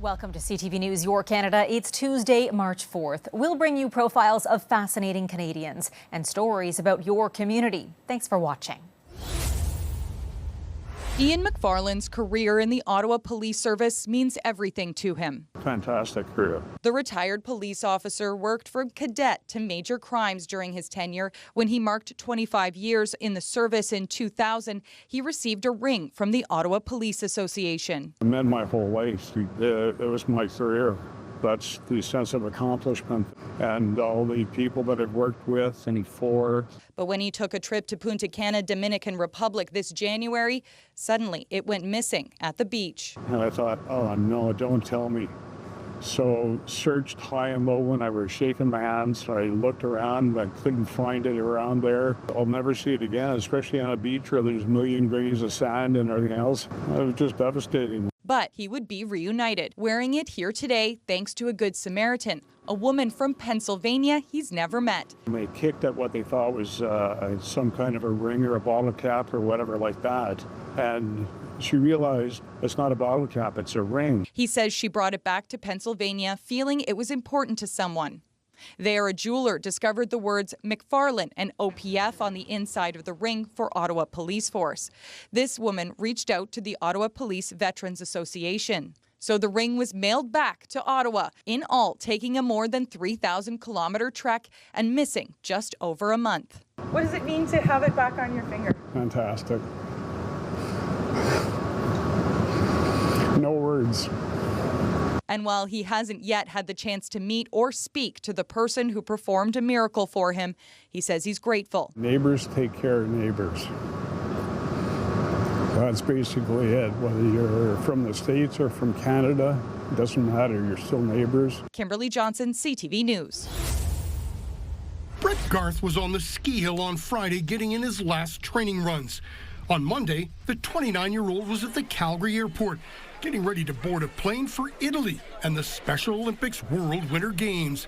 Welcome to CTV News Your Canada. It's Tuesday, March 4th. We'll bring you profiles of fascinating Canadians and stories about your community. Thanks for watching. Ian McFarlane's career in the Ottawa Police Service means everything to him. Fantastic career. The retired police officer worked from cadet to major crimes during his tenure. When he marked 25 years in the service in 2000, he received a ring from the Ottawa Police Association. I meant my whole life. It was my career. That's the sense of accomplishment and all the people that I've worked with and for. But when he took a trip to Punta Cana, Dominican Republic this January, suddenly it went missing at the beach. And I thought, oh no, don't tell me. So searched high and low when I was shaking my hands. I looked around, I couldn't find it around there. I'll never see it again, especially on a beach where there's a million grains of sand and everything else. It was just devastating. But he would be reunited, wearing it here today thanks to a Good Samaritan, a woman from Pennsylvania he's never met. They kicked at what they thought was some kind of a ring or a bottle cap or whatever like that. And she realized it's not a bottle cap, it's a ring. He says she brought it back to Pennsylvania, feeling it was important to someone. There, a jeweler discovered the words McFarlane and OPF on the inside of the ring for Ottawa Police Force. This woman reached out to the Ottawa Police Veterans Association. So the ring was mailed back to Ottawa, in all taking a more than 3,000-kilometer trek and missing just over a month. What does it mean to have it back on your finger? Fantastic. No words. And while he hasn't yet had the chance to meet or speak to the person who performed a miracle for him, he says he's grateful. Neighbors take care of neighbors. That's basically it. Whether you're from the States or from Canada, it doesn't matter. You're still neighbors. Kimberly Johnson, CTV News. Brett Garth was on the ski hill on Friday getting in his last training runs. On Monday, the 29-year-old was at the Calgary airport, getting ready to board a plane for Italy and the Special Olympics World Winter Games.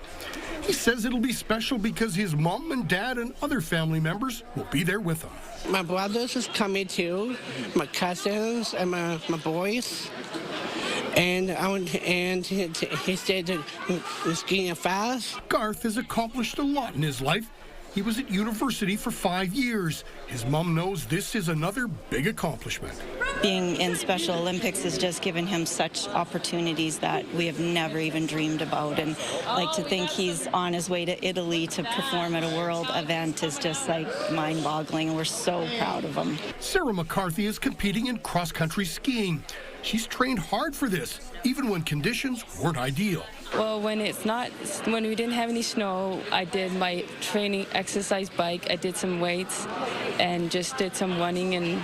He says it'll be special because his mom and dad and other family members will be there with him. My brothers is coming too, my cousins and my boys. And he said that he's skiing fast. Garth has accomplished a lot in his life. He was at university for 5 years. His mom knows this is another big accomplishment. Being in Special Olympics has just given him such opportunities that we have never even dreamed about. And like to think he's on his way to Italy to perform at a world event is just like mind-boggling, and we're so proud of him. Sarah McCarthy is competing in cross-country skiing. She's trained hard for this, even when conditions weren't ideal. Well, when we didn't have any snow, I did my training exercise bike. I did some weights and just did some running and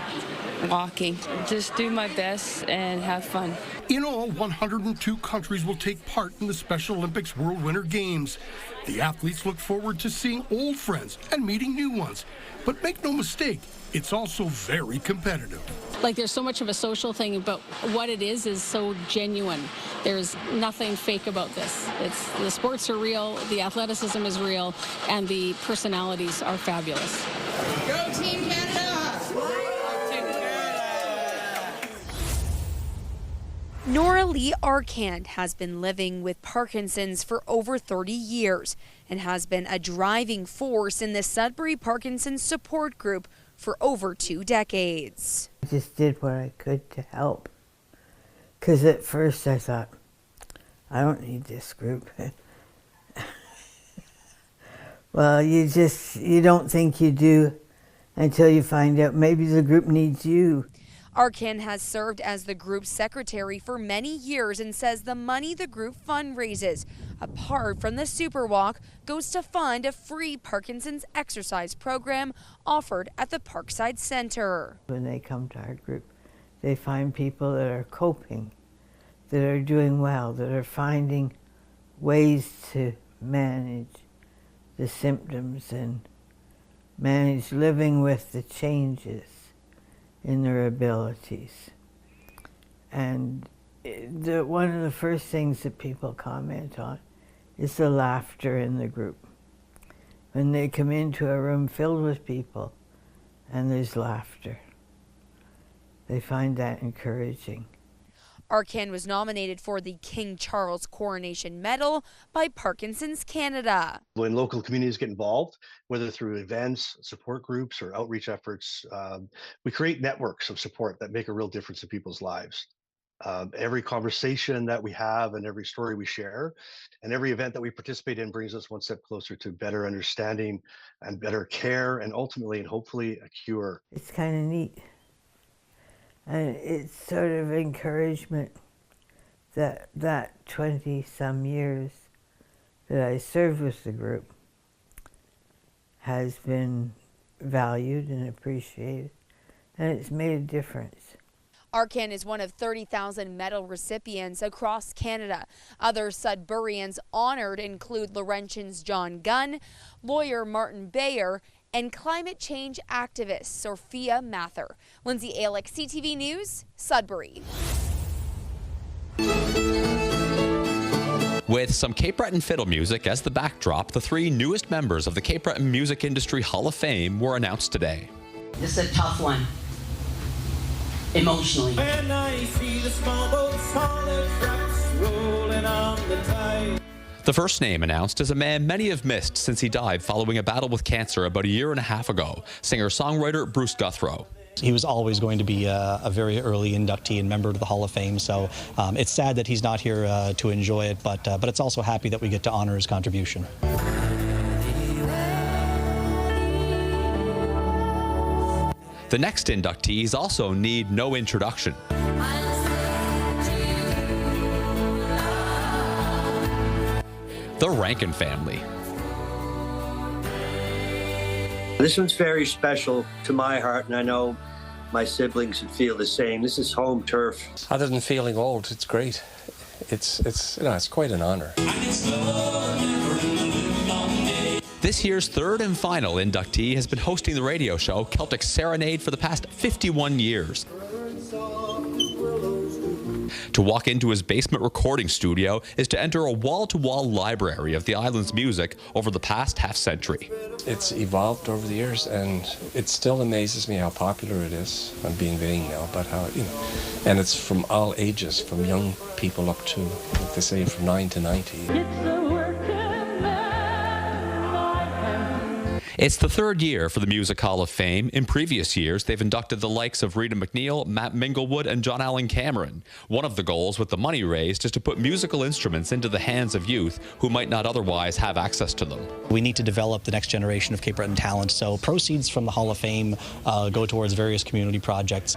walking. Just do my best and have fun. In all, 102 countries will take part in the Special Olympics World Winter Games. The athletes look forward to seeing old friends and meeting new ones. But make no mistake, it's also very competitive. Like, there's so much of a social thing, but what it is so genuine. There's nothing fake about this. The sports are real, the athleticism is real, and the personalities are fabulous. Go Team Canada! Nora Lee Arcand has been living with Parkinson's for over 30 years and has been a driving force in the Sudbury Parkinson's support group for over 2 decades. I just did what I could to help, because at first I thought, I don't need this group. Well, you don't think you do until you find out maybe the group needs you. Arcand has served as the group's secretary for many years and says the money the group fundraises, apart from the Super Walk, goes to fund a free Parkinson's exercise program offered at the Parkside Center. When they come to our group, they find people that are coping, that are doing well, that are finding ways to manage the symptoms and manage living with the changes in their abilities. And one of the first things that people comment on is the laughter in the group. When they come into a room filled with people and there's laughter, they find that encouraging. Arcan was nominated for the King Charles Coronation Medal by Parkinson's Canada. When local communities get involved, whether through events, support groups, or outreach efforts, we create networks of support that make a real difference in people's lives. Every conversation that we have and every story we share and every event that we participate in brings us one step closer to better understanding and better care and ultimately and hopefully a cure. It's kind of neat. And it's sort of encouragement that 20-some years that I served with the group has been valued and appreciated, and it's made a difference. Arcan is one of 30,000 medal recipients across Canada. Other Sudburians honored include Laurentians John Gunn, lawyer Martin Bayer, and climate change activist Sophia Mather. Lindsay Alick, CTV News, Sudbury. With some Cape Breton fiddle music as the backdrop, the 3 newest members of the Cape Breton Music Industry Hall of Fame were announced today. This is a tough one. Emotionally. When I see the small boats, solid trucks rolling on the tide. The first name announced is a man many have missed since he died following a battle with cancer about a year and a half ago. Singer-songwriter Bruce Guthrow. He was always going to be a very early inductee and member of the Hall of Fame, so it's sad that he's not here to enjoy it, but it's also happy that we get to honor his contribution. The next inductees also need no introduction. The Rankin family. This one's very special to my heart, and I know my siblings would feel the same. This is home turf. Other than feeling old, it's great. It's quite an honor. This year's third and final inductee has been hosting the radio show Celtic Serenade for the past 51 years. To walk into his basement recording studio is to enter a wall-to-wall library of the island's music over the past half-century. It's evolved over the years, and it still amazes me how popular it is. I'm being vain now, but how, and it's from all ages, from young people up to, like they say, from 9 to 90. It's the third year for the Music Hall of Fame. In previous years, they've inducted the likes of Rita McNeil, Matt Minglewood, and John Allen Cameron. One of the goals with the money raised is to put musical instruments into the hands of youth who might not otherwise have access to them. We need to develop the next generation of Cape Breton talent, so proceeds from the Hall of Fame go towards various community projects.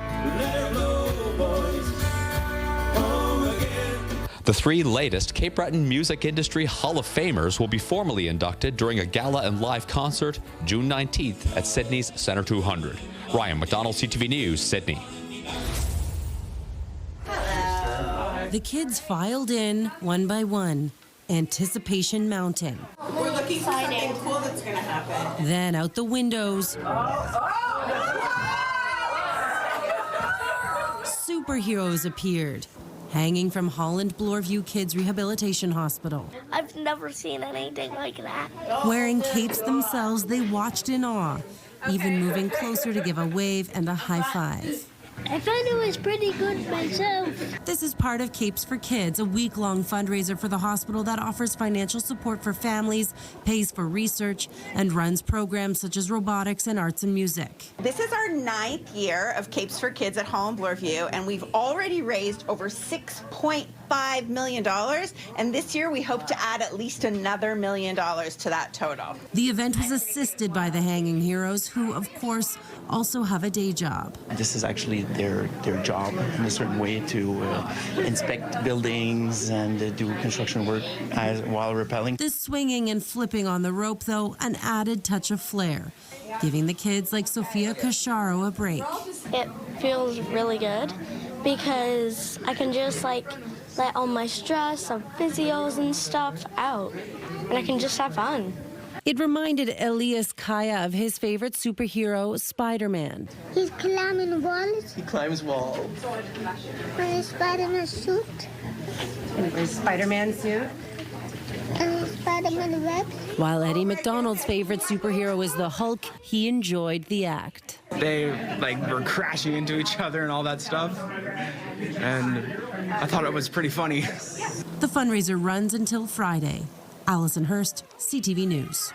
The 3 latest Cape Breton Music Industry Hall of Famers will be formally inducted during a gala and live concert June 19th at Sydney's Centre 200. Ryan McDonald, CTV News, Sydney. The kids filed in one by one, anticipation mounting. We're looking for something cool that's going to happen. Then out the windows, superheroes appeared, hanging from Holland Bloorview Kids Rehabilitation Hospital. I've never seen anything like that. Wearing capes themselves, they watched in awe, even moving closer to give a wave and a high five. I thought it was pretty good myself. This is part of Capes for Kids, a week-long fundraiser for the hospital that offers financial support for families, pays for research, and runs programs such as robotics and arts and music. This is our 9th year of Capes for Kids at Holland Bloorview, and we've already raised over $6.5 million, and this year we hope to add at least another $1 million to that total. The event was assisted by the Hanging Heroes, who, of course, also have a day job. This is actually their job in a certain way to inspect buildings and do construction work while rappelling. This swinging and flipping on the rope, though, an added touch of flair, giving the kids like Sophia Cacharo a break. It feels really good because I can just let all my stress of physios and stuff out, and I can just have fun. It reminded Elias Kaya of his favorite superhero, Spider-Man. He's climbing walls. He climbs walls. With his Spider-Man suit. And his Spider-Man suit. And his Spider-Man web. While Eddie McDonald's favorite superhero is the Hulk, he enjoyed the act. They were crashing into each other and all that stuff. And I thought it was pretty funny. The fundraiser runs until Friday. Allison Hurst, CTV News.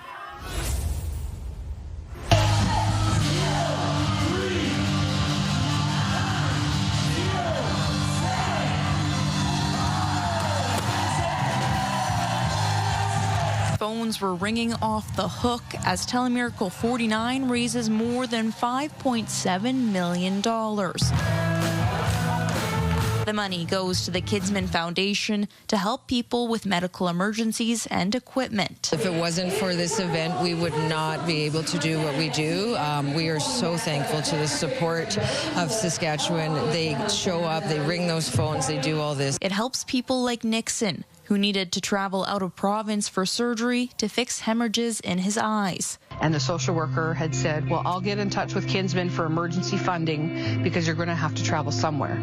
Phones were ringing off the hook as Telemiracle 49 raises more than $5.7 million. The money goes to the Kidsman Foundation to help people with medical emergencies and equipment. If it wasn't for this event, we would not be able to do what we do. We are so thankful to the support of Saskatchewan. They show up, they ring those phones, they do all this. It helps people like Nixon, who needed to travel out of province for surgery to fix hemorrhages in his eyes. And the social worker had said, well, I'll get in touch with Kinsman for emergency funding because you're going to have to travel somewhere.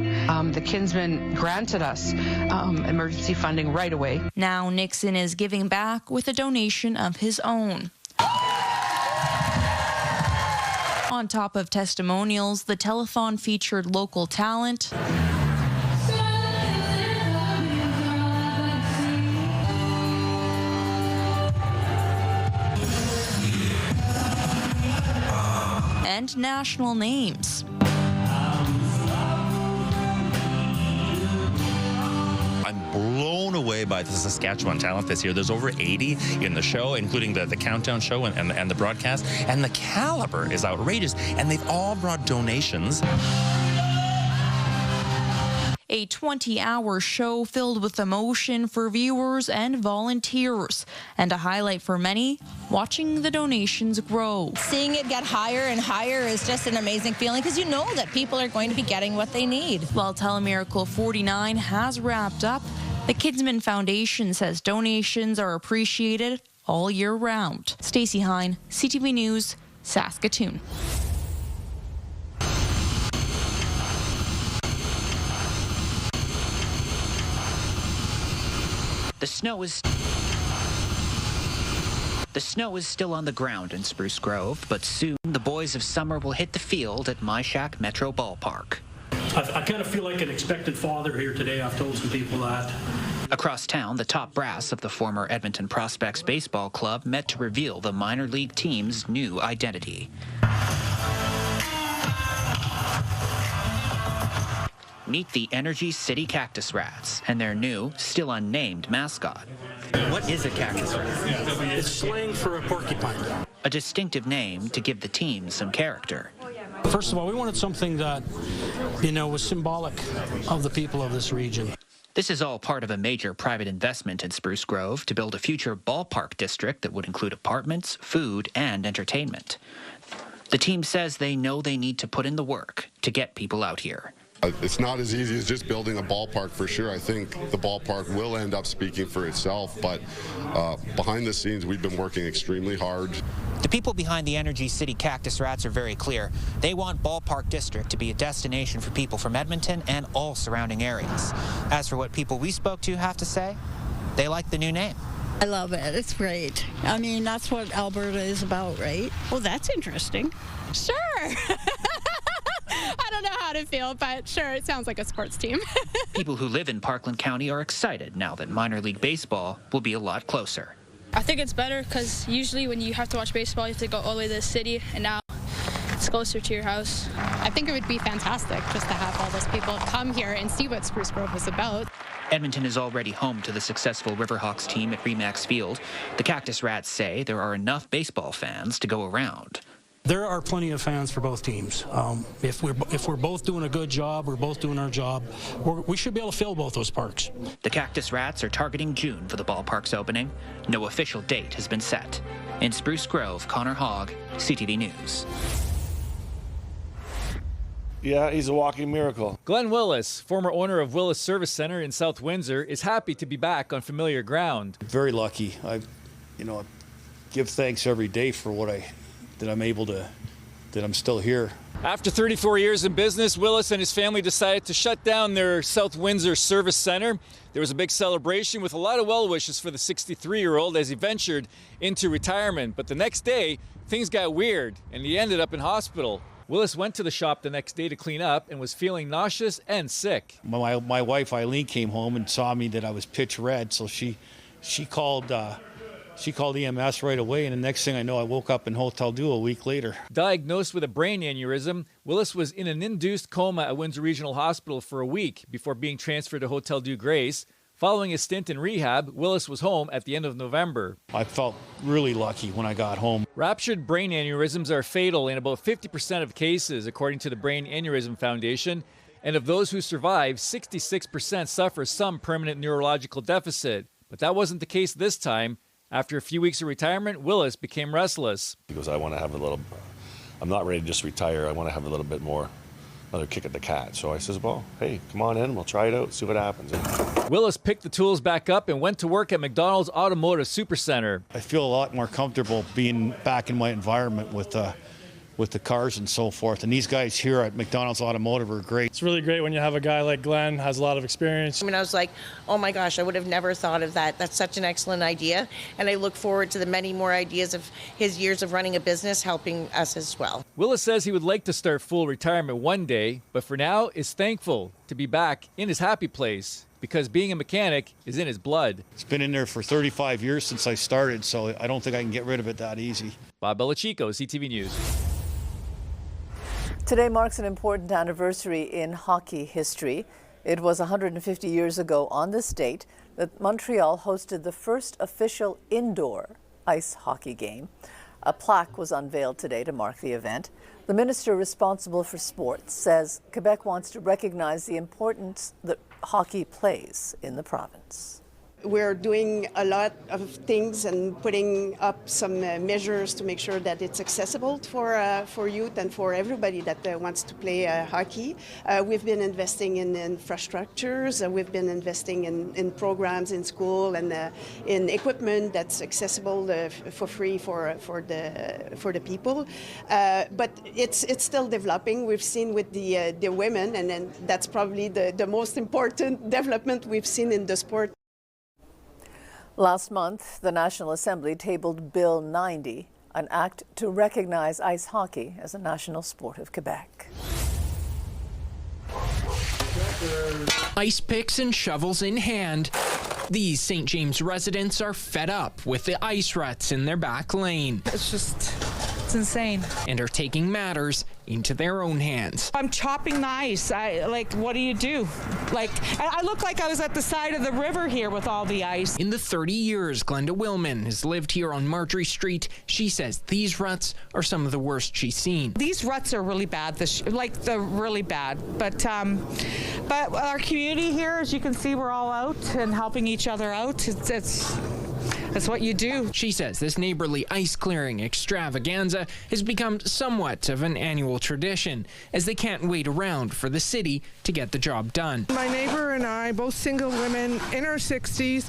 The Kinsman granted us emergency funding right away. Now Nixon is giving back with a donation of his own. On top of testimonials, the telethon featured local talent, and national names. I'm blown away by the Saskatchewan talent this year. There's over 80 in the show, including the countdown show and the broadcast, and the caliber is outrageous, and they've all brought donations. A 20-hour show filled with emotion for viewers and volunteers. And a highlight for many, watching the donations grow. Seeing it get higher and higher is just an amazing feeling because you know that people are going to be getting what they need. While Telemiracle 49 has wrapped up, the Kidsman Foundation says donations are appreciated all year round. Stacey Hine, CTV News, Saskatoon. The snow is still on the ground in Spruce Grove, but soon the boys of summer will hit the field at My Shack Metro Ballpark. I kind of feel like an expected father here today. I've told some people that. Across town, the top brass of the former Edmonton Prospects Baseball Club met to reveal the minor league team's new identity. Meet the Energy City Cactus Rats and their new, still unnamed mascot. What is a cactus rat? It's slang for a porcupine. A distinctive name to give the team some character. First of all, we wanted something that, was symbolic of the people of this region. This is all part of a major private investment in Spruce Grove to build a future ballpark district that would include apartments, food, and entertainment. The team says they know they need to put in the work to get people out here. It's not as easy as just building a ballpark for sure. I think the ballpark will end up speaking for itself, but behind the scenes, we've been working extremely hard. The people behind the Energy City Cactus Rats are very clear. They want Ballpark District to be a destination for people from Edmonton and all surrounding areas. As for what people we spoke to have to say, they like the new name. I love it. It's great. I mean, that's what Alberta is about, right? Well, that's interesting. Sure. I don't know how to feel, but sure, it sounds like a sports team. People who live in Parkland County are excited now that minor league baseball will be a lot closer. I think it's better because usually when you have to watch baseball, you have to go all the way to the city, and now it's closer to your house. I think it would be fantastic just to have all those people come here and see what Spruce Grove is about. Edmonton is already home to the successful Riverhawks team at Remax Field. The Cactus Rats say there are enough baseball fans to go around. There are plenty of fans for both teams. If we're both doing a good job, we're both doing our job, we should be able to fill both those parks. The Cactus Rats are targeting June for the ballpark's opening. No official date has been set. In Spruce Grove, Connor Hogg, CTV News. Yeah, he's a walking miracle. Glenn Willis, former owner of Willis Service Center in South Windsor, is happy to be back on familiar ground. Very lucky. I give thanks every day for that I'm still here. After 34 years in business, Willis and his family decided to shut down their South Windsor Service Center. There was a big celebration with a lot of well wishes for the 63-year-old as he ventured into retirement. But the next day, things got weird and he ended up in hospital. Willis went to the shop the next day to clean up and was feeling nauseous and sick. My wife Eileen came home and saw me that I was pitch red, so she called EMS right away, and the next thing I know, I woke up in Hotel Dieu a week later. Diagnosed with a brain aneurysm, Willis was in an induced coma at Windsor Regional Hospital for a week before being transferred to Hotel Dieu Grace. Following a stint in rehab, Willis was home at the end of November. I felt really lucky when I got home. Ruptured brain aneurysms are fatal in about 50% of cases, according to the Brain Aneurysm Foundation. And of those who survive, 66% suffer some permanent neurological deficit. But that wasn't the case this time. After a few weeks of retirement, Willis became restless. He goes, I'm not ready to just retire. I want to have a little bit more, another kick at the cat. So I says, well, hey, come on in. We'll try it out, see what happens. Willis picked the tools back up and went to work at McDonald's Automotive Supercenter. I feel a lot more comfortable being back in my environment with the cars and so forth. And these guys here at McDonald's Automotive are great. It's really great when you have a guy like Glenn, has a lot of experience. I mean, I was like, oh my gosh, I would have never thought of that. That's such an excellent idea. And I look forward to the many more ideas of his years of running a business helping us as well. Willis says he would like to start full retirement one day, but for now is thankful to be back in his happy place because being a mechanic is in his blood. It's been in there for 35 years since I started, so I don't think I can get rid of it that easy. Bob Belichico, CTV News. Today marks an important anniversary in hockey history. It was 150 years ago on this date that Montreal hosted the first official indoor ice hockey game. A plaque was unveiled today to mark the event. The minister responsible for sports says Quebec wants to recognize the importance that hockey plays in the province. We're doing a lot of things and putting up some measures to make sure that it's accessible for youth and for everybody that wants to play hockey. We've been investing in infrastructures. We've been investing in programs in school and in equipment that's accessible for free for the people. But it's still developing. We've seen with the women, and then that's probably the most important development we've seen in the sport. Last month, the National Assembly tabled Bill 90, an act to recognize ice hockey as a national sport of Quebec. Ice picks and shovels in hand, these St. James residents are fed up with the ice ruts in their back lane. It's insane. And are taking matters into their own hands. I'm chopping the ice. What do you do? I look like I was at the side of the river here with all the ice. In the 30 years Glenda Willman has lived here on Marjorie Street, she says these ruts are some of the worst she's seen. These ruts are really bad. They're really bad. But our community here, as you can see, we're all out and helping each other out. That's what you do. She says this neighborly ice clearing extravaganza has become somewhat of an annual tradition, as they can't wait around for the city to get the job done. My neighbor and I, both single women in our 60s,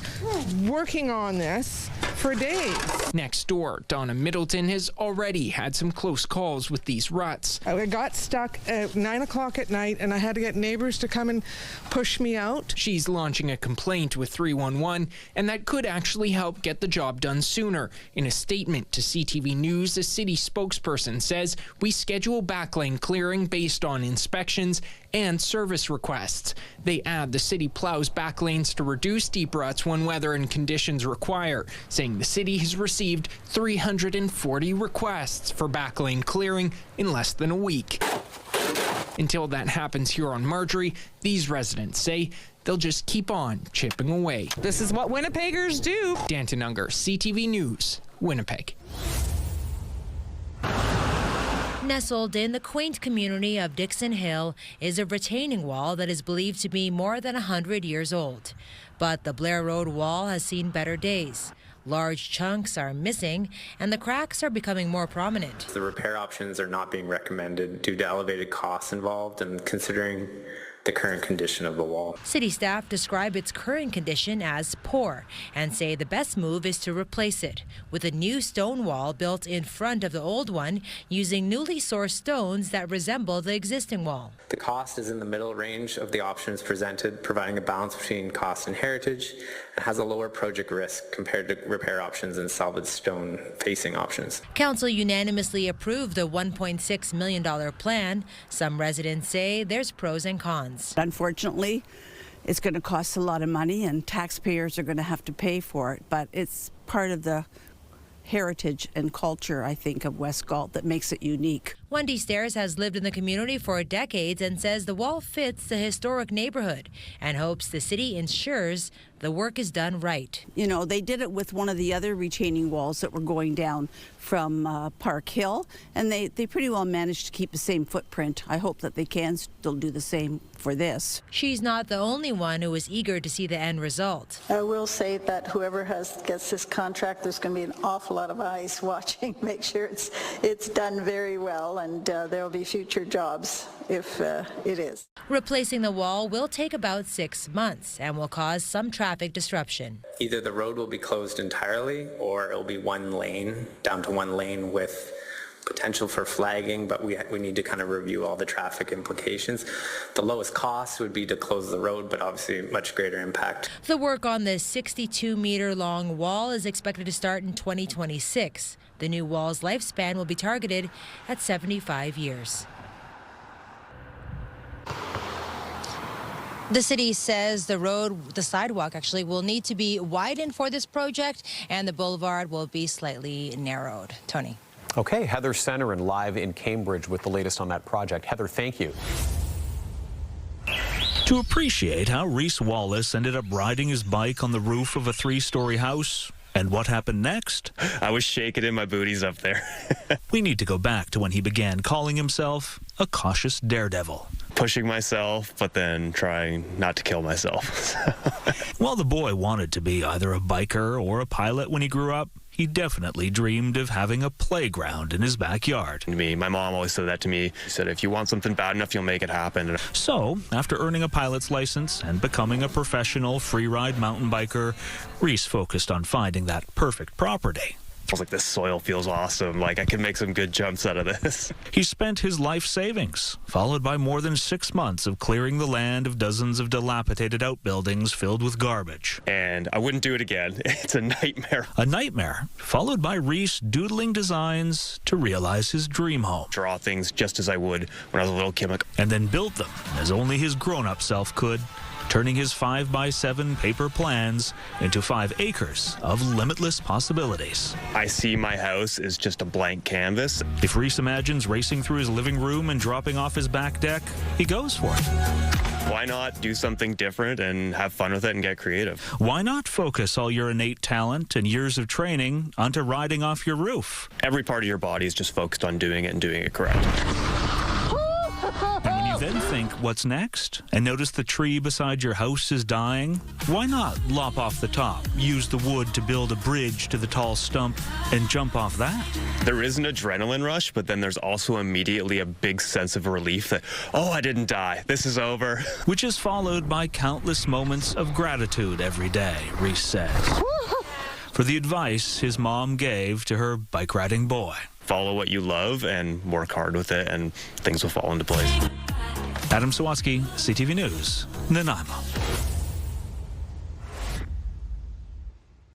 working on this for days. Next door, Donna Middleton has already had some close calls with these ruts. I got stuck at 9 o'clock at night and I had to get neighbors to come and push me out. She's launching a complaint with 311, and that could actually help get the job done sooner. In a statement to CTV News, a city spokesperson says, we schedule backlane clearing based on inspections and service requests. They add the city plows backlanes to reduce deep ruts when weather and conditions require, saying the city has received 340 requests for backlane clearing in less than a week. Until that happens here on Marjorie, these residents say they'll just keep on chipping away. This is what Winnipeggers do. Danton Unger, CTV News, Winnipeg. Nestled in the quaint community of Dixon Hill is a retaining wall that is believed to be more than 100 years old. But the Blair Road wall has seen better days. Large chunks are missing and the cracks are becoming more prominent. The repair options are not being recommended due to elevated costs involved, and considering the current condition of the wall. City staff describe its current condition as poor and say the best move is to replace it with a new stone wall built in front of the old one using newly sourced stones that resemble the existing wall. The cost is in the middle range of the options presented, providing a balance between cost and heritage, and has a lower project risk compared to repair options and salvage stone facing options. Council unanimously approved the $1.6 million plan. Some residents say there's pros and cons. Unfortunately, it's going to cost a lot of money and taxpayers are going to have to pay for it, but it's part of the heritage and culture, I think, of West Galt that makes it unique. Wendy Stairs has lived in the community for decades and says the wall fits the historic neighborhood and hopes the city ensures the work is done right. You know, they did it with one of the other retaining walls that were going down from Park Hill, and they pretty well managed to keep the same footprint. I hope that they can still do the same for this. She's not the only one who is eager to see the end result. I will say that whoever gets this contract, there's going to be an awful lot of eyes watching, make sure it's done very well, and there will be future jobs if it is. Replacing the wall will take about 6 months and will cause some traffic disruption. Either the road will be closed entirely or it'll be one lane, down to one lane with potential for flagging, but we need to kind of review all the traffic implications. The lowest cost would be to close the road, but obviously much greater impact. The work on the 62-meter-long wall is expected to start in 2026. The new wall's lifespan will be targeted at 75 years. The city says the sidewalk actually will need to be widened for this project, and the boulevard will be slightly narrowed. Tony. Okay, Heather Centerin live in Cambridge with the latest on that project. Heather, thank you. To appreciate how Reese Wallace ended up riding his bike on the roof of a 3-story house and what happened next, I was shaking in my booties up there. we need to go back to when he began calling himself a cautious daredevil. Pushing myself, but then trying not to kill myself. While the boy wanted to be either a biker or a pilot when he grew up, he definitely dreamed of having a playground in his backyard. My mom always said that to me. She said, if you want something bad enough, you'll make it happen. So, after earning a pilot's license and becoming a professional free-ride mountain biker, Reese focused on finding that perfect property. I was like, this soil feels awesome. Like, I can make some good jumps out of this. He spent his life savings, followed by more than 6 months of clearing the land of dozens of dilapidated outbuildings filled with garbage. And I wouldn't do it again. It's a nightmare. A nightmare, followed by Reese doodling designs to realize his dream home. Draw things just as I would when I was a little kid. And then build them as only his grown-up self could, turning his 5x7 paper plans into 5 acres of limitless possibilities. I see my house as just a blank canvas. If Reese imagines racing through his living room and dropping off his back deck, he goes for it. Why not do something different and have fun with it and get creative? Why not focus all your innate talent and years of training onto riding off your roof? Every part of your body is just focused on doing it and doing it correct. And when you then think, what's next? And notice the tree beside your house is dying? Why not lop off the top, use the wood to build a bridge to the tall stump, and jump off that? There is an adrenaline rush, but then there's also immediately a big sense of relief that, oh, I didn't die. This is over. Which is followed by countless moments of gratitude every day, Reese says, for the advice his mom gave to her bike riding boy. Follow what you love and work hard with it, and things will fall into place. Adam Sawatsky, CTV News, Nanaimo.